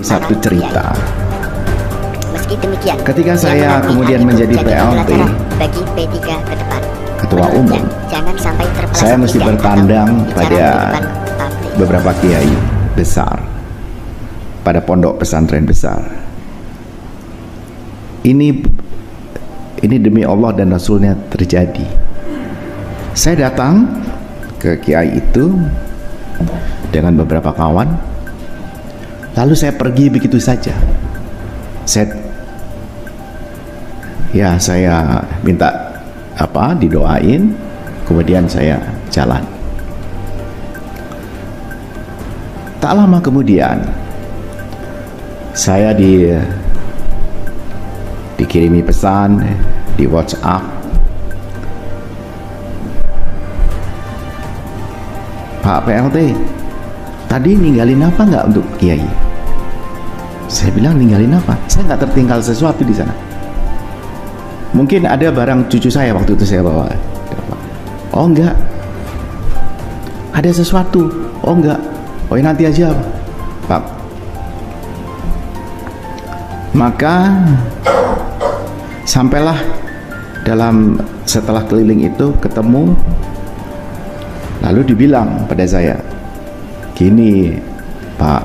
Satu cerita. Meski demikian, Ketika saya kemudian menjadi PLT, bagi P3 ke depan. Ketua Umum, Jangan sampai terpeleset saya mesti lidah bertandang atau bicara pada di depan publik. beberapa kiai besar, pada pondok pesantren besar. Ini demi Allah dan Rasulnya terjadi. Saya datang ke kiai itu dengan beberapa kawan, lalu saya pergi begitu saja. Saya minta didoain, kemudian saya jalan. Tak lama kemudian saya dikirimi pesan di WhatsApp, Pak PLT, tadi ninggalin apa nggak untuk kiai? Saya bilang, ninggalin apa? Saya nggak tertinggal sesuatu di sana. Mungkin ada barang cucu saya waktu itu saya bawa. Oh enggak. Ada sesuatu. Oh enggak. Oh nanti aja, Pak. Maka sampailah setelah keliling itu ketemu, lalu dibilang pada saya, gini Pak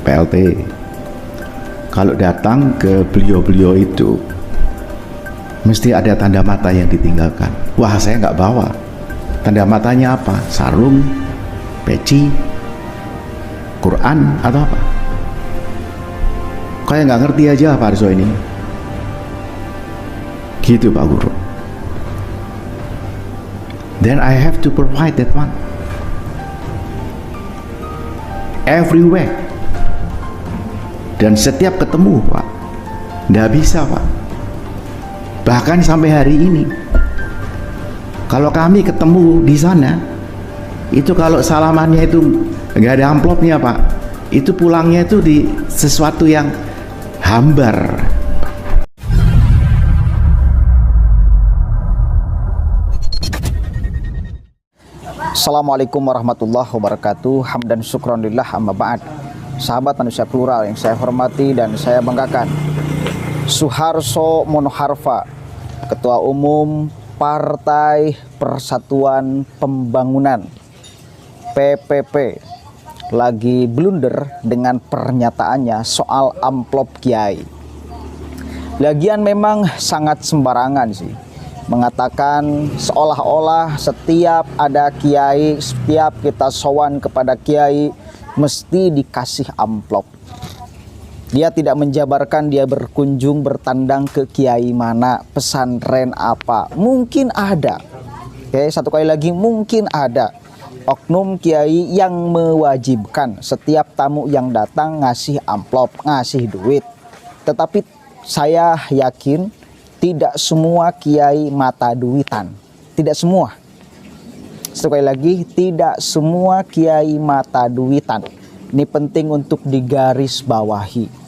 PLT, kalau datang ke beliau-beliau itu mesti ada tanda mata yang ditinggalkan. Wah, saya nggak bawa. Tanda matanya apa? Sarung, peci, Quran atau apa? Kayak nggak ngerti aja Pak Arso ini. Gitu Pak Guru. Then I have to provide that one. Everywhere. Dan setiap ketemu Pak, nggak bisa Pak. Bahkan sampai hari ini, kalau kami ketemu di sana, itu kalau salamannya itu nggak ada amplopnya Pak, itu pulangnya itu di sesuatu yang hambar. Assalamualaikum warahmatullahi wabarakatuh. Hamdan syukronillah amma ba'd. Sahabat manusia plural yang saya hormati dan saya banggakan, Suharso Monoharfa, Ketua Umum Partai Persatuan Pembangunan PPP, lagi blunder dengan pernyataannya soal amplop kiai. Lagian memang sangat sembarangan sih, mengatakan seolah-olah setiap ada kiai, setiap kita sowan kepada kiai mesti dikasih amplop. Dia tidak menjabarkan dia berkunjung bertandang ke kiai mana, pesantren apa. Mungkin ada, oke, satu kali lagi, mungkin ada oknum kiai yang mewajibkan setiap tamu yang datang ngasih amplop, ngasih duit. Tetapi saya yakin tidak semua kiai mata duitan. Tidak semua. Satu kali lagi, tidak semua kiai mata duitan. Ini penting untuk digarisbawahi.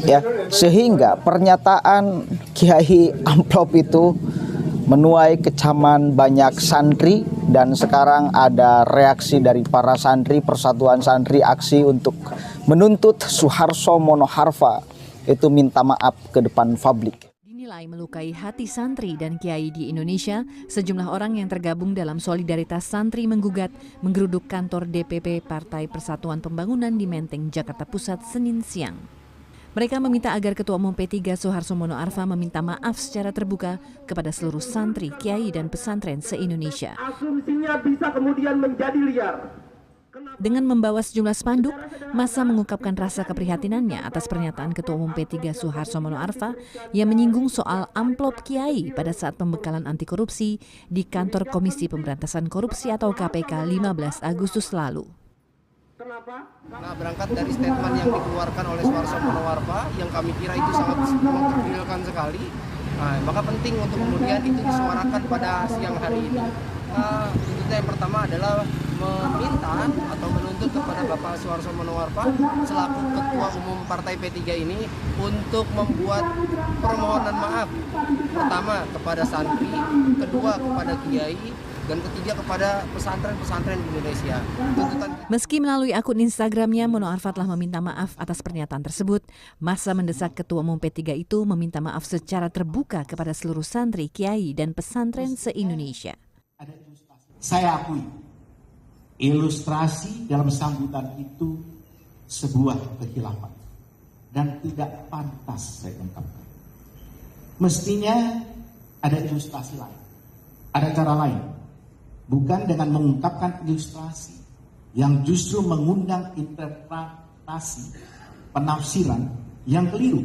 Ya, sehingga pernyataan kiai amplop itu menuai kecaman banyak santri, dan sekarang ada reaksi dari para santri, Persatuan Santri aksi untuk menuntut Suharso Monoharfa itu minta maaf ke depan publik. Dinilai melukai hati santri dan kiai di Indonesia, sejumlah orang yang tergabung dalam solidaritas santri menggeruduk kantor DPP Partai Persatuan Pembangunan di Menteng, Jakarta Pusat, Senin siang. Mereka meminta agar Ketua Umum P3 Suharso Monoarfa meminta maaf secara terbuka kepada seluruh santri, kiai, dan pesantren se-Indonesia. Asumsinya bisa kemudian menjadi liar. Dengan membawa sejumlah spanduk, massa mengungkapkan rasa keprihatinannya atas pernyataan Ketua Umum P3 Suharso Monoarfa yang menyinggung soal amplop kiai pada saat pembekalan anti korupsi di kantor Komisi Pemberantasan Korupsi atau KPK 15 Agustus lalu. Nah, berangkat dari statement yang dikeluarkan oleh Suharso Monoarfa yang kami kira itu sangat mengkerdilkan sekali, maka penting untuk kemudian itu disuarakan pada siang hari ini. Tuntutan yang pertama adalah meminta atau menuntut kepada Bapak Suharso Monoarfa selaku Ketua Umum Partai P3 ini untuk membuat permohonan maaf, pertama kepada santri, kedua kepada kiai, dan ketiga kepada pesantren-pesantren di Indonesia. Tuntutan Meski melalui akun Instagramnya, Mono Arfa telah meminta maaf atas pernyataan tersebut, massa mendesak Ketua Umum P3 itu meminta maaf secara terbuka kepada seluruh santri, kiai, dan pesantren se-Indonesia. Saya akui, ilustrasi dalam sambutan itu sebuah kehilafan dan tidak pantas saya ungkapkan. Mestinya ada ilustrasi lain, ada cara lain, bukan dengan mengungkapkan ilustrasi yang justru mengundang interpretasi penafsiran yang keliru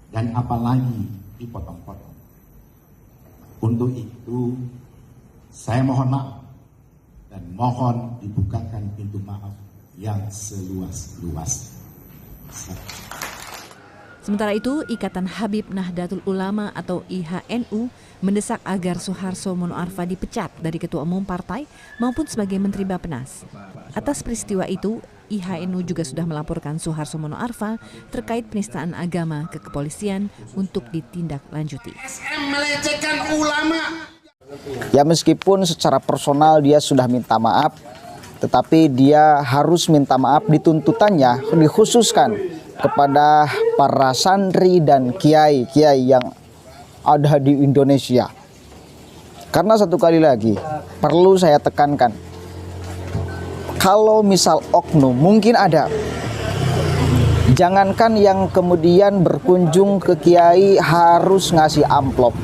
dan apalagi dipotong-potong. Untuk itu saya mohon maaf dan mohon dibukakan pintu maaf yang seluas-luasnya. Sementara itu, Ikatan Habib Nahdlatul Ulama atau IHNU mendesak agar Suharso Mono Arfa dipecat dari Ketua Umum Partai maupun sebagai Menteri Bappenas. Atas peristiwa itu, IHNU juga sudah melaporkan Suharso Mono Arfa terkait penistaan agama ke kepolisian untuk ditindaklanjuti. SM melecehkan ulama. Ya meskipun secara personal dia sudah minta maaf, tetapi dia harus minta maaf di tuntutannya dikhususkan kepada para santri dan kiai-kiai yang ada di Indonesia. Karena satu kali lagi perlu saya tekankan, kalau misal oknum mungkin ada, jangankan yang kemudian berkunjung ke kiai harus ngasih amplop,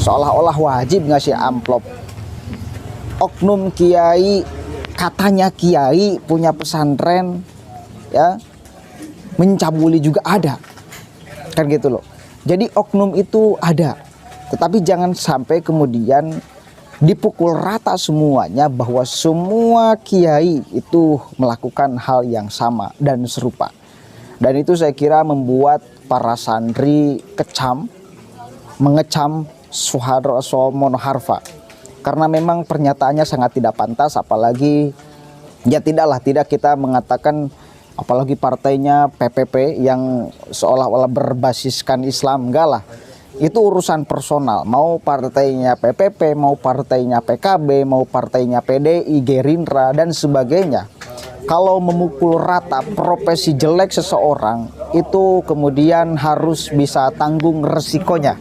seolah-olah wajib ngasih amplop. Oknum kiai, katanya kiai punya pesantren, ya mencabuli juga ada, kan gitu loh. Jadi oknum itu ada, tetapi jangan sampai kemudian dipukul rata semuanya bahwa semua kiai itu melakukan hal yang sama dan serupa. Dan itu saya kira membuat para santri mengecam Suharso Mono Arfa, karena memang pernyataannya sangat tidak pantas, apalagi ya tidak kita mengatakan apalagi partainya PPP yang seolah-olah berbasiskan Islam. Enggak lah, itu urusan personal, mau partainya PPP, mau partainya PKB, mau partainya PDI, Gerindra dan sebagainya. Kalau memukul rata profesi jelek seseorang, itu kemudian harus bisa tanggung resikonya.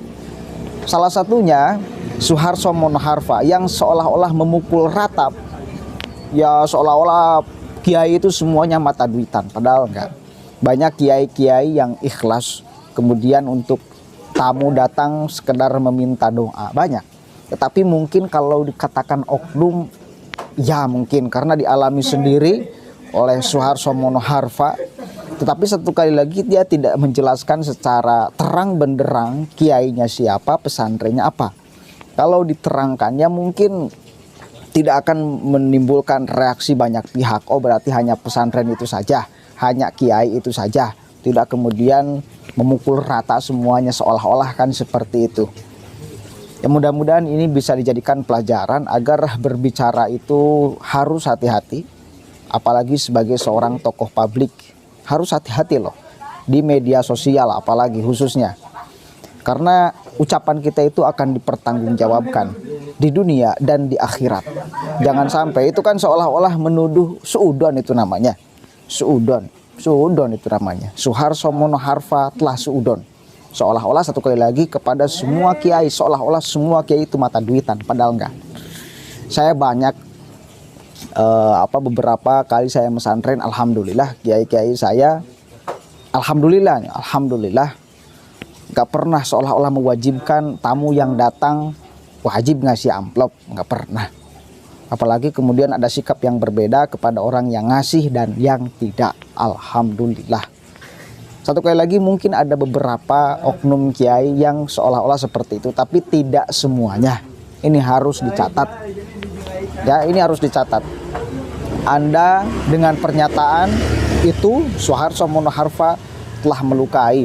Salah satunya Suharso Mono Arfa yang seolah-olah memukul rata, ya seolah-olah kiai itu semuanya mata duitan, padahal enggak. Banyak kiai-kiai yang ikhlas kemudian untuk tamu datang sekedar meminta doa, banyak. Tetapi mungkin kalau dikatakan oknum, ya mungkin karena dialami sendiri oleh Suharso Mono Arfa. Tetapi satu kali lagi dia tidak menjelaskan secara terang benderang kiainya siapa, pesantrennya apa. Kalau diterangkan ya mungkin tidak akan menimbulkan reaksi banyak pihak. Oh berarti hanya pesantren itu saja, hanya kiai itu saja. Tidak kemudian memukul rata semuanya seolah-olah kan seperti itu. Ya mudah-mudahan ini bisa dijadikan pelajaran agar berbicara itu harus hati-hati. Apalagi sebagai seorang tokoh publik harus hati-hati loh di media sosial, apalagi khususnya. Karena ucapan kita itu akan dipertanggungjawabkan di dunia dan di akhirat. Jangan sampai itu kan seolah-olah menuduh suudon itu namanya. Suudon itu namanya. Suharso Mono Arfa telah suudon. Seolah-olah satu kali lagi kepada semua kiai, seolah-olah semua kiai itu mata duitan, padahal enggak. Saya banyak beberapa kali saya mesantren, alhamdulillah kiai-kiai saya alhamdulillah nggak pernah seolah-olah mewajibkan tamu yang datang wajib ngasih amplop, nggak pernah. Apalagi kemudian ada sikap yang berbeda kepada orang yang ngasih dan yang tidak, alhamdulillah. Satu kali lagi mungkin ada beberapa oknum kiai yang seolah-olah seperti itu, tapi tidak semuanya. Ini harus dicatat. Ya, ini harus dicatat. Anda dengan pernyataan itu Suharso Mono Arfa telah melukai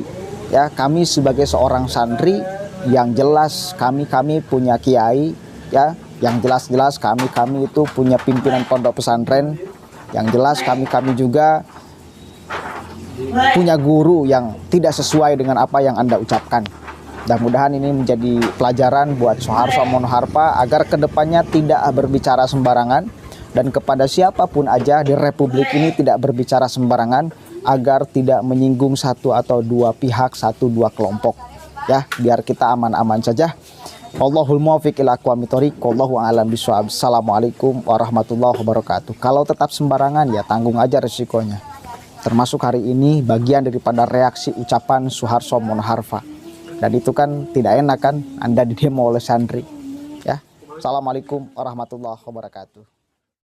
ya kami sebagai seorang santri. Yang jelas kami punya kiai ya, yang jelas kami itu punya pimpinan pondok pesantren, yang jelas kami juga punya guru yang tidak sesuai dengan apa yang Anda ucapkan. Mudah-mudahan ini menjadi pelajaran buat Soeharto Monoharpa agar kedepannya tidak berbicara sembarangan, dan kepada siapapun aja di Republik ini tidak berbicara sembarangan agar tidak menyinggung satu atau dua pihak, satu dua kelompok. Ya, biar kita aman-aman saja. Wallahul muwaffiq ila aqwamit thoriq, wallahu a'lam bishawab. Assalamualaikum warahmatullahi wabarakatuh. Kalau tetap sembarangan ya tanggung aja resikonya. Termasuk hari ini bagian daripada reaksi ucapan Soeharto Monoharpa. Dan itu kan tidak enak kan, Anda didemo oleh santri. Ya. Assalamualaikum warahmatullahi wabarakatuh.